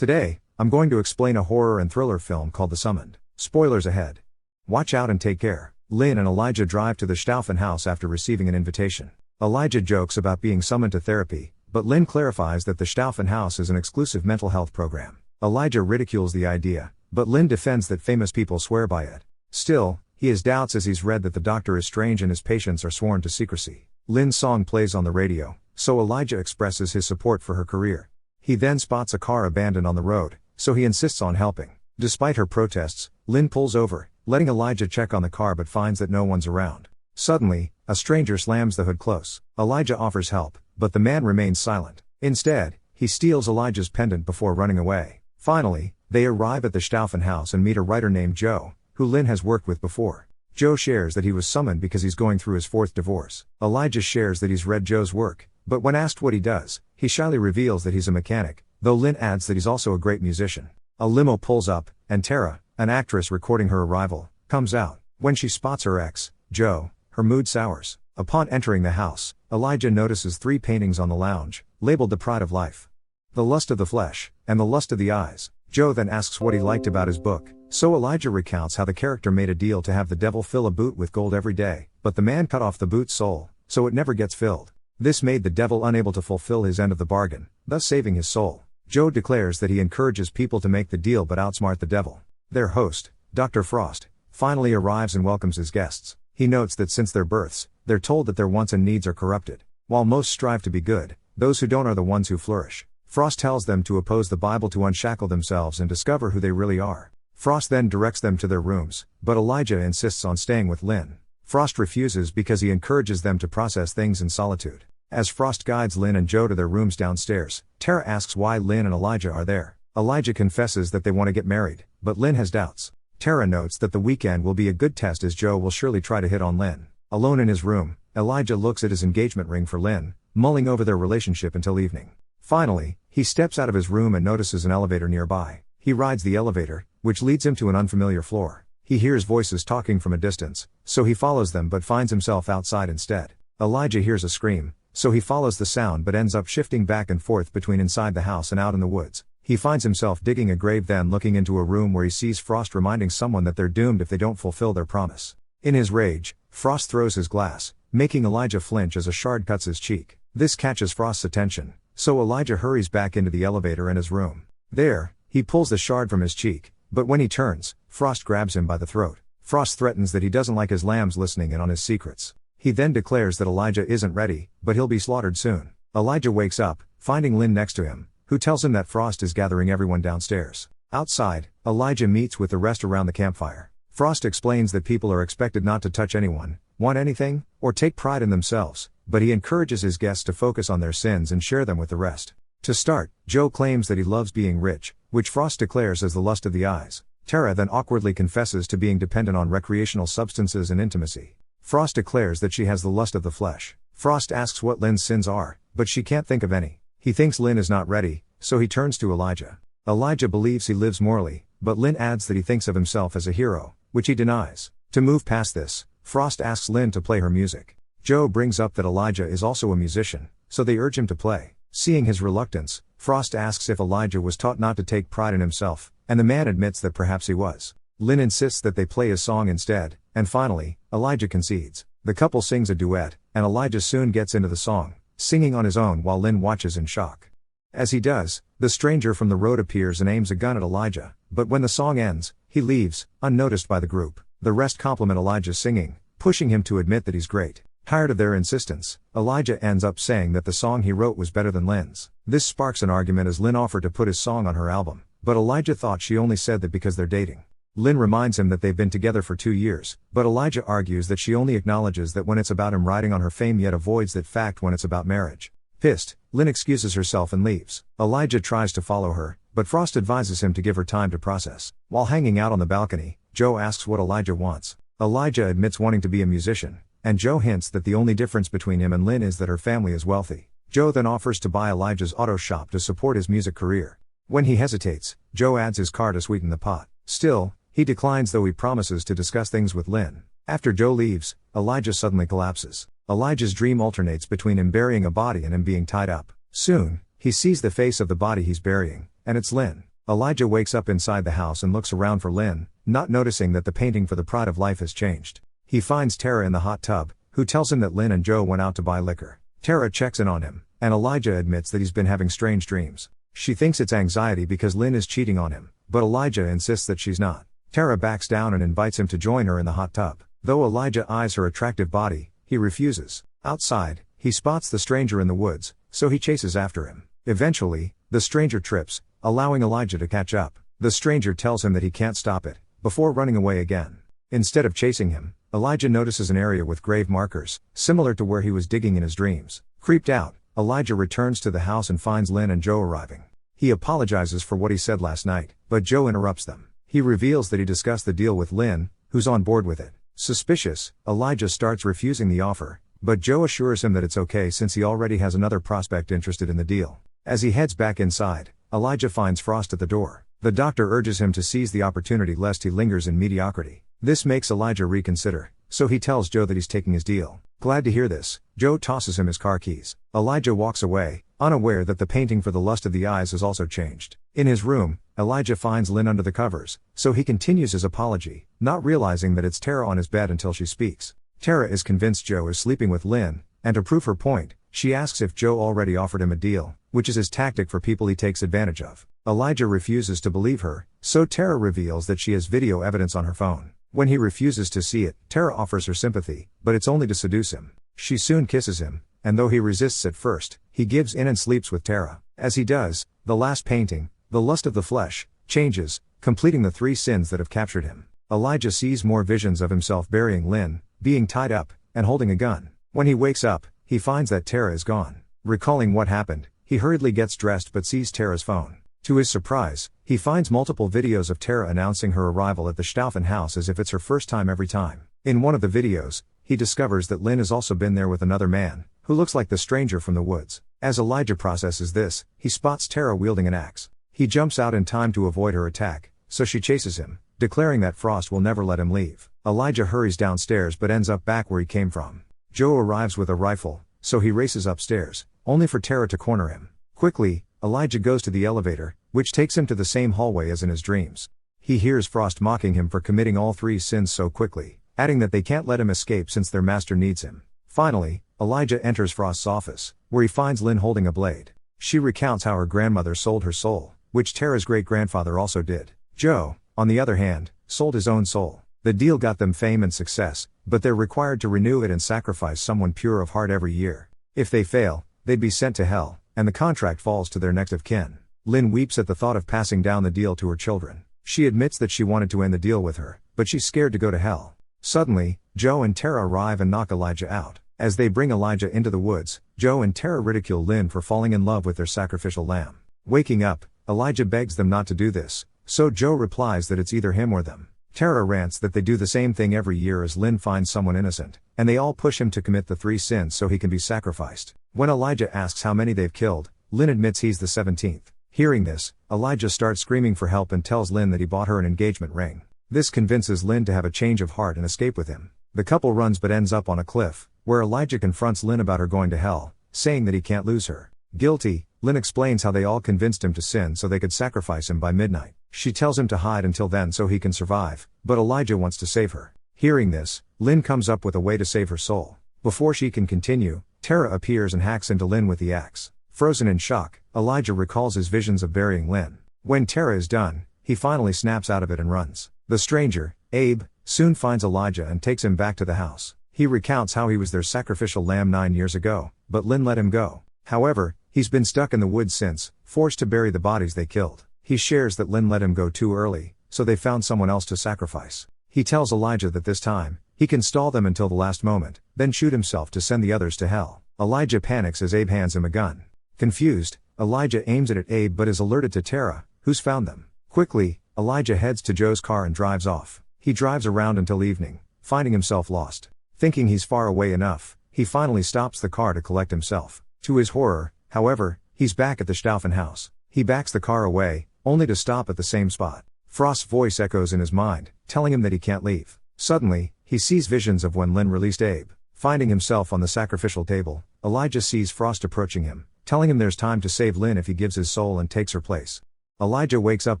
Today, I'm going to explain a horror and thriller film called The Summoned. Spoilers ahead. Watch out and take care. Lynn and Elijah drive to the Stauffen house after receiving an invitation. Elijah jokes about being summoned to therapy, but Lynn clarifies that the Stauffen house is an exclusive mental health program. Elijah ridicules the idea, but Lynn defends that famous people swear by it. Still, he has doubts as he's read that the doctor is strange and his patients are sworn to secrecy. Lynn's song plays on the radio, so Elijah expresses his support for her career. He then spots a car abandoned on the road, so he insists on helping. Despite her protests, Lynn pulls over, letting Elijah check on the car but finds that no one's around. Suddenly, a stranger slams the hood close. Elijah offers help, but the man remains silent. Instead, he steals Elijah's pendant before running away. Finally, they arrive at the Stauffen house and meet a writer named Joe, who Lynn has worked with before. Joe shares that he was summoned because he's going through his fourth divorce. Elijah shares that he's read Joe's work, but when asked what he does, he shyly reveals that he's a mechanic, though Lynn adds that he's also a great musician. A limo pulls up, and Tara, an actress recording her arrival, comes out. When she spots her ex, Joe, her mood sours. Upon entering the house, Elijah notices 3 paintings on the lounge, labeled The Pride of Life, The Lust of the Flesh, and The Lust of the Eyes. Joe then asks what he liked about his book, so Elijah recounts how the character made a deal to have the devil fill a boot with gold every day, but the man cut off the boot's sole, so it never gets filled. This made the devil unable to fulfill his end of the bargain, thus saving his soul. Joe declares that he encourages people to make the deal but outsmart the devil. Their host, Dr. Frost, finally arrives and welcomes his guests. He notes that since their births, they're told that their wants and needs are corrupted. While most strive to be good, those who don't are the ones who flourish. Frost tells them to oppose the Bible to unshackle themselves and discover who they really are. Frost then directs them to their rooms, but Elijah insists on staying with Lynn. Frost refuses because he encourages them to process things in solitude. As Frost guides Lynn and Joe to their rooms downstairs, Tara asks why Lynn and Elijah are there. Elijah confesses that they want to get married, but Lynn has doubts. Tara notes that the weekend will be a good test as Joe will surely try to hit on Lynn. Alone in his room, Elijah looks at his engagement ring for Lynn, mulling over their relationship until evening. Finally, he steps out of his room and notices an elevator nearby. He rides the elevator, which leads him to an unfamiliar floor. He hears voices talking from a distance, so he follows them but finds himself outside instead. Elijah hears a scream, so he follows the sound but ends up shifting back and forth between inside the house and out in the woods. He finds himself digging a grave, then looking into a room where he sees Frost reminding someone that they're doomed if they don't fulfill their promise. In his rage, Frost throws his glass, making Elijah flinch as a shard cuts his cheek. This catches Frost's attention, so Elijah hurries back into the elevator and his room. There, he pulls the shard from his cheek, but when he turns, Frost grabs him by the throat. Frost threatens that he doesn't like his lambs listening in on his secrets. He then declares that Elijah isn't ready, but he'll be slaughtered soon. Elijah wakes up, finding Lynn next to him, who tells him that Frost is gathering everyone downstairs. Outside, Elijah meets with the rest around the campfire. Frost explains that people are expected not to touch anyone, want anything, or take pride in themselves, but he encourages his guests to focus on their sins and share them with the rest. To start, Joe claims that he loves being rich, which Frost declares as the lust of the eyes. Tara then awkwardly confesses to being dependent on recreational substances and intimacy. Frost declares that she has the lust of the flesh. Frost asks what Lynn's sins are, but she can't think of any. He thinks Lynn is not ready, so he turns to Elijah. Elijah believes he lives morally, but Lynn adds that he thinks of himself as a hero, which he denies. To move past this, Frost asks Lynn to play her music. Joe brings up that Elijah is also a musician, so they urge him to play. Seeing his reluctance, Frost asks if Elijah was taught not to take pride in himself, and the man admits that perhaps he was. Lynn insists that they play his song instead, and finally, Elijah concedes. The couple sings a duet, and Elijah soon gets into the song, singing on his own while Lynn watches in shock. As he does, the stranger from the road appears and aims a gun at Elijah, but when the song ends, he leaves, unnoticed by the group. The rest compliment Elijah's singing, pushing him to admit that he's great. Tired of their insistence, Elijah ends up saying that the song he wrote was better than Lynn's. This sparks an argument as Lynn offered to put his song on her album, but Elijah thought she only said that because they're dating. Lynn reminds him that they've been together for 2 years, but Elijah argues that she only acknowledges that when it's about him riding on her fame, yet avoids that fact when it's about marriage. Pissed, Lynn excuses herself and leaves. Elijah tries to follow her, but Frost advises him to give her time to process. While hanging out on the balcony, Joe asks what Elijah wants. Elijah admits wanting to be a musician, and Joe hints that the only difference between him and Lynn is that her family is wealthy. Joe then offers to buy Elijah's auto shop to support his music career. When he hesitates, Joe adds his car to sweeten the pot. Still, he declines, though he promises to discuss things with Lynn. After Joe leaves, Elijah suddenly collapses. Elijah's dream alternates between him burying a body and him being tied up. Soon, he sees the face of the body he's burying, and it's Lynn. Elijah wakes up inside the house and looks around for Lynn, not noticing that the painting for the Pride of Life has changed. He finds Tara in the hot tub, who tells him that Lynn and Joe went out to buy liquor. Tara checks in on him, and Elijah admits that he's been having strange dreams. She thinks it's anxiety because Lynn is cheating on him, but Elijah insists that she's not. Tara backs down and invites him to join her in the hot tub. Though Elijah eyes her attractive body, he refuses. Outside, he spots the stranger in the woods, so he chases after him. Eventually, the stranger trips, allowing Elijah to catch up. The stranger tells him that he can't stop it, before running away again. Instead of chasing him, Elijah notices an area with grave markers, similar to where he was digging in his dreams. Creeped out, Elijah returns to the house and finds Lynn and Joe arriving. He apologizes for what he said last night, but Joe interrupts them. He reveals that he discussed the deal with Lynn, who's on board with it. Suspicious, Elijah starts refusing the offer, but Joe assures him that it's okay since he already has another prospect interested in the deal. As he heads back inside, Elijah finds Frost at the door. The doctor urges him to seize the opportunity lest he lingers in mediocrity. This makes Elijah reconsider, so he tells Joe that he's taking his deal. Glad to hear this, Joe tosses him his car keys. Elijah walks away, unaware that the painting for the lust of the eyes has also changed. In his room, Elijah finds Lynn under the covers, so he continues his apology, not realizing that it's Tara on his bed until she speaks. Tara is convinced Joe is sleeping with Lynn, and to prove her point, she asks if Joe already offered him a deal, which is his tactic for people he takes advantage of. Elijah refuses to believe her, so Tara reveals that she has video evidence on her phone. When he refuses to see it, Tara offers her sympathy, but it's only to seduce him. She soon kisses him, and though he resists at first, he gives in and sleeps with Tara. As he does, the last painting, the lust of the flesh, changes, completing the 3 sins that have captured him. Elijah sees more visions of himself burying Lynn, being tied up, and holding a gun. When he wakes up, he finds that Tara is gone. Recalling what happened, he hurriedly gets dressed but sees Tara's phone. To his surprise, he finds multiple videos of Tara announcing her arrival at the Stauffen house as if it's her first time every time. In one of the videos, he discovers that Lynn has also been there with another man, who looks like the stranger from the woods. As Elijah processes this, he spots Tara wielding an axe. He jumps out in time to avoid her attack, so she chases him, declaring that Frost will never let him leave. Elijah hurries downstairs but ends up back where he came from. Joe arrives with a rifle, so he races upstairs, only for Tara to corner him. Quickly, Elijah goes to the elevator, which takes him to the same hallway as in his dreams. He hears Frost mocking him for committing all 3 sins so quickly, adding that they can't let him escape since their master needs him. Finally, Elijah enters Frost's office, where he finds Lynn holding a blade. She recounts how her grandmother sold her soul, which Tara's great-grandfather also did. Joe, on the other hand, sold his own soul. The deal got them fame and success, but they're required to renew it and sacrifice someone pure of heart every year. If they fail, they'd be sent to hell, and the contract falls to their next of kin. Lynn weeps at the thought of passing down the deal to her children. She admits that she wanted to end the deal with her, but she's scared to go to hell. Suddenly, Joe and Tara arrive and knock Elijah out. As they bring Elijah into the woods, Joe and Tara ridicule Lynn for falling in love with their sacrificial lamb. Waking up, Elijah begs them not to do this, so Joe replies that it's either him or them. Tara rants that they do the same thing every year as Lynn finds someone innocent, and they all push him to commit the 3 sins so he can be sacrificed. When Elijah asks how many they've killed, Lynn admits he's the 17th. Hearing this, Elijah starts screaming for help and tells Lynn that he bought her an engagement ring. This convinces Lynn to have a change of heart and escape with him. The couple runs but ends up on a cliff, where Elijah confronts Lynn about her going to hell, saying that he can't lose her. Guilty, Lynn explains how they all convinced him to sin so they could sacrifice him by midnight. She tells him to hide until then so he can survive, but Elijah wants to save her. Hearing this, Lynn comes up with a way to save her soul. Before she can continue, Tara appears and hacks into Lynn with the axe. Frozen in shock, Elijah recalls his visions of burying Lynn. When Tara is done, he finally snaps out of it and runs. The stranger, Abe, soon finds Elijah and takes him back to the house. He recounts how he was their sacrificial lamb 9 years ago, but Lynn let him go. However, he's been stuck in the woods since, forced to bury the bodies they killed. He shares that Lynn let him go too early, so they found someone else to sacrifice. He tells Elijah that this time, he can stall them until the last moment, then shoot himself to send the others to hell. Elijah panics as Abe hands him a gun. Confused, Elijah aims it at Abe but is alerted to Tara, who's found them. Quickly, Elijah heads to Joe's car and drives off. He drives around until evening, finding himself lost. Thinking he's far away enough, he finally stops the car to collect himself. To his horror, however, he's back at the Stauffen house. He backs the car away, only to stop at the same spot. Frost's voice echoes in his mind, telling him that he can't leave. Suddenly, he sees visions of when Lynn released Abe. Finding himself on the sacrificial table, Elijah sees Frost approaching him, telling him there's time to save Lynn if he gives his soul and takes her place. Elijah wakes up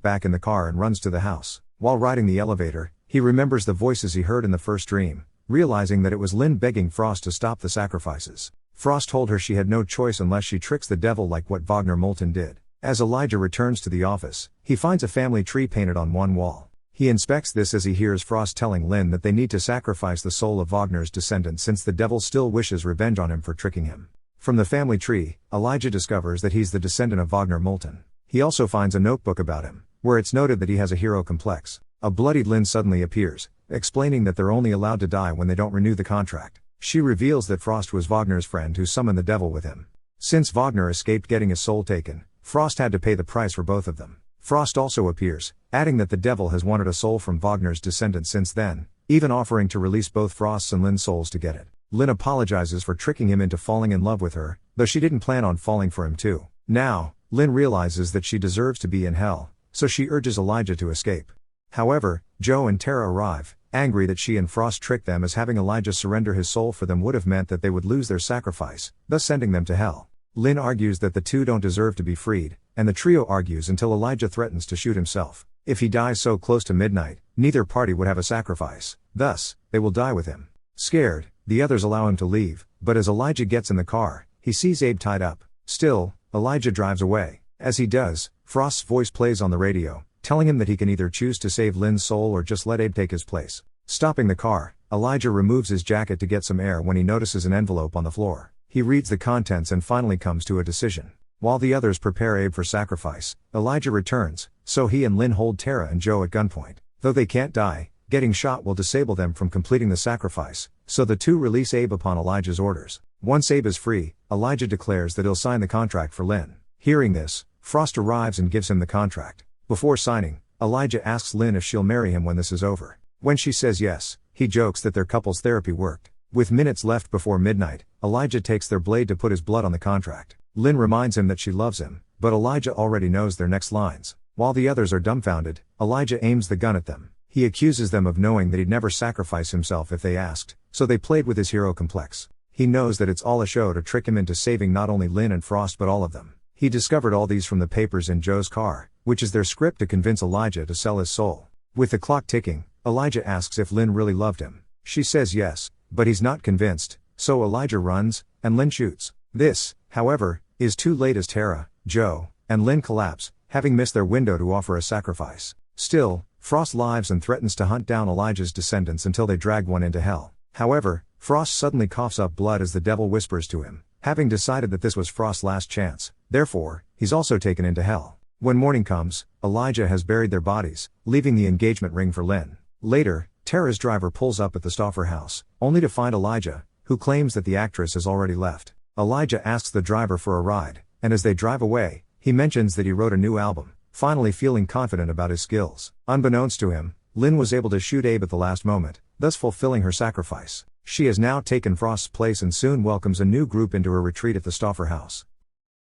back in the car and runs to the house. While riding the elevator, he remembers the voices he heard in the first dream, realizing that it was Lynn begging Frost to stop the sacrifices. Frost told her she had no choice unless she tricks the devil like what Wagner Moulton did. As Elijah returns to the office, he finds a family tree painted on one wall. He inspects this as he hears Frost telling Lynn that they need to sacrifice the soul of Wagner's descendant since the devil still wishes revenge on him for tricking him. From the family tree, Elijah discovers that he's the descendant of Wagner Moulton. He also finds a notebook about him, where it's noted that he has a hero complex. A bloodied Lynn suddenly appears, explaining that they're only allowed to die when they don't renew the contract. She reveals that Frost was Wagner's friend who summoned the devil with him. Since Wagner escaped getting his soul taken, Frost had to pay the price for both of them. Frost also appears, adding that the devil has wanted a soul from Wagner's descendant since then, even offering to release both Frost's and Lynn's souls to get it. Lynn apologizes for tricking him into falling in love with her, though she didn't plan on falling for him too. Now, Lynn realizes that she deserves to be in hell, so she urges Elijah to escape. However, Joe and Tara arrive, angry that she and Frost tricked them, as having Elijah surrender his soul for them would have meant that they would lose their sacrifice, thus sending them to hell. Lynn argues that the two don't deserve to be freed, and the trio argues until Elijah threatens to shoot himself. If he dies so close to midnight, neither party would have a sacrifice, thus, they will die with him. Scared, the others allow him to leave, but as Elijah gets in the car, he sees Abe tied up. Still, Elijah drives away. As he does, Frost's voice plays on the radio, telling him that he can either choose to save Lynn's soul or just let Abe take his place. Stopping the car, Elijah removes his jacket to get some air when he notices an envelope on the floor. He reads the contents and finally comes to a decision. While the others prepare Abe for sacrifice, Elijah returns, so he and Lynn hold Tara and Joe at gunpoint. Though they can't die, getting shot will disable them from completing the sacrifice, so the two release Abe upon Elijah's orders. Once Abe is free, Elijah declares that he'll sign the contract for Lynn. Hearing this, Frost arrives and gives him the contract. Before signing, Elijah asks Lynn if she'll marry him when this is over. When she says yes, he jokes that their couple's therapy worked. With minutes left before midnight, Elijah takes their blade to put his blood on the contract. Lynn reminds him that she loves him, but Elijah already knows their next lines. While the others are dumbfounded, Elijah aims the gun at them. He accuses them of knowing that he'd never sacrifice himself if they asked, so they played with his hero complex. He knows that it's all a show to trick him into saving not only Lynn and Frost but all of them. He discovered all these from the papers in Joe's car, which is their script to convince Elijah to sell his soul. With the clock ticking, Elijah asks if Lynn really loved him. She says yes, but he's not convinced, so Elijah runs, and Lynn shoots. This, however, is too late as Tara, Joe, and Lynn collapse, having missed their window to offer a sacrifice. Still, Frost lives and threatens to hunt down Elijah's descendants until they drag one into hell. However, Frost suddenly coughs up blood as the devil whispers to him, having decided that this was Frost's last chance, therefore, he's also taken into hell. When morning comes, Elijah has buried their bodies, leaving the engagement ring for Lynn. Later, Tara's driver pulls up at the Stauffer house, only to find Elijah, who claims that the actress has already left. Elijah asks the driver for a ride, and as they drive away, he mentions that he wrote a new album, finally feeling confident about his skills. Unbeknownst to him, Lynn was able to shoot Abe at the last moment, thus fulfilling her sacrifice. She has now taken Frost's place and soon welcomes a new group into her retreat at the Stauffer house.